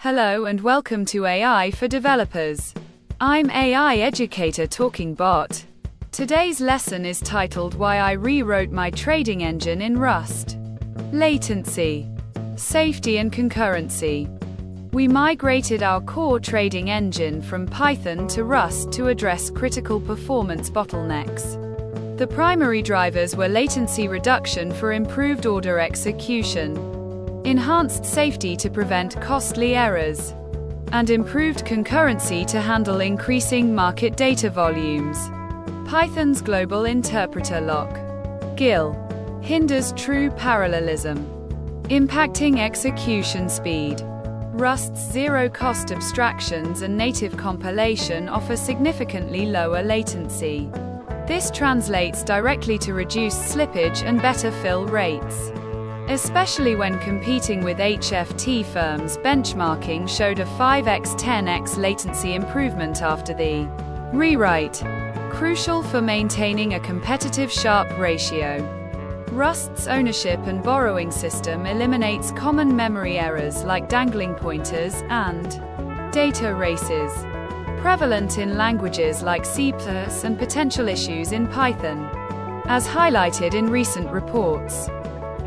Hello and welcome to AI for Developers. I'm AI Educator Talking Bot. Today's lesson is titled Why I Rewrote My Trading Engine in Rust. Latency, safety and concurrency. We migrated our core trading engine from Python to Rust to address critical performance bottlenecks. The primary drivers were latency reduction for improved order execution, enhanced safety to prevent costly errors, and improved concurrency to handle increasing market data volumes. Python's global interpreter lock (GIL) hinders true parallelism, impacting execution speed. Rust's zero-cost abstractions and native compilation offer significantly lower latency. This translates directly to reduced slippage and better fill rates. Especially when competing with HFT firms, benchmarking showed a 5x 10x latency improvement after the rewrite, crucial for maintaining a competitive Sharp ratio. Rust's ownership and borrowing system eliminates common memory errors like dangling pointers and data races, prevalent in languages like C++ and potential issues in Python. As highlighted in recent reports,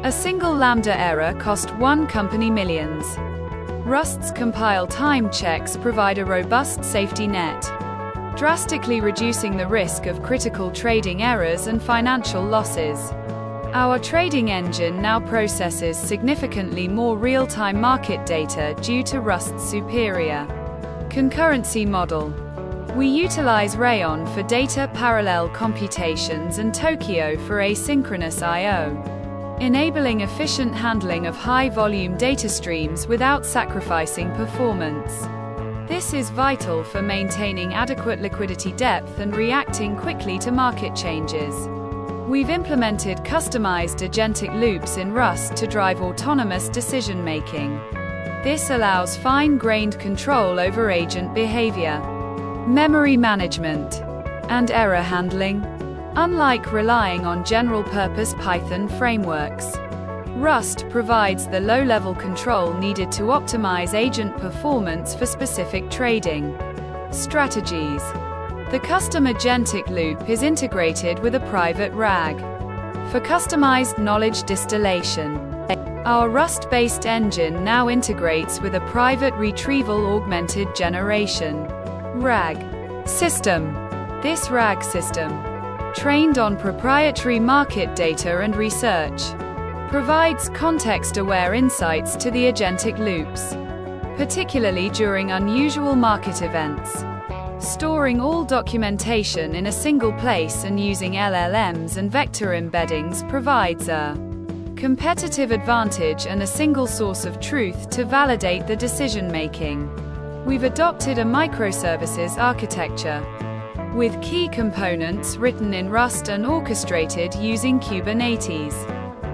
a single lambda error cost one company millions. Rust's compile time checks provide a robust safety net, drastically reducing the risk of critical trading errors and financial losses. Our trading engine now processes significantly more real-time market data due to Rust's superior concurrency model. We utilize Rayon for data parallel computations and Tokyo for asynchronous I/O, enabling efficient handling of high-volume data streams without sacrificing performance. This is vital for maintaining adequate liquidity depth and reacting quickly to market changes. We've implemented customized agentic loops in Rust to drive autonomous decision-making. This allows fine-grained control over agent behavior, memory management, and error handling. Unlike relying on general-purpose Python frameworks, Rust provides the low-level control needed to optimize agent performance for specific trading strategies. The custom agentic loop is integrated with a private RAG for customized knowledge distillation. Our Rust-based engine now integrates with a private retrieval augmented generation RAG system. This RAG system, trained on proprietary market data and research, provides context-aware insights to the agentic loops, particularly during unusual market events. Storing all documentation in a single place and using LLMs and vector embeddings provides a competitive advantage and a single source of truth to validate the decision-making. We've adopted a microservices architecture, with key components written in Rust and orchestrated using Kubernetes.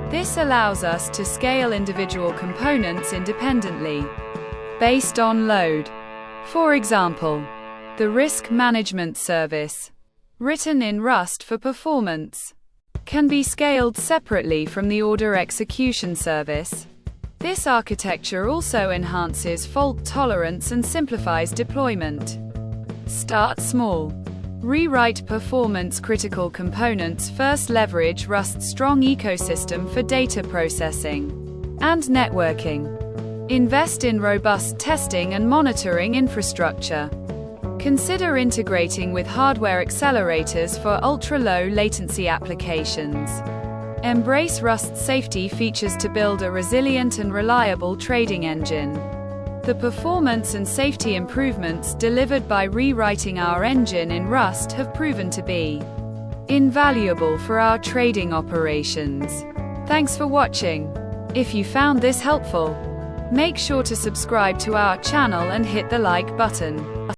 This allows us to scale individual components independently, based on load. For example, the Risk Management Service, written in Rust for performance, can be scaled separately from the Order Execution Service. This architecture also enhances fault tolerance and simplifies deployment. Start small. Rewrite performance-critical components first. Leverage Rust's strong ecosystem for data processing and networking. Invest in robust testing and monitoring infrastructure. Consider integrating with hardware accelerators for ultra-low latency applications. Embrace Rust's safety features to build a resilient and reliable trading engine. The performance and safety improvements delivered by rewriting our engine in Rust have proven to be invaluable for our trading operations. Thanks for watching. If you found this helpful, make sure to subscribe to our channel and hit the like button.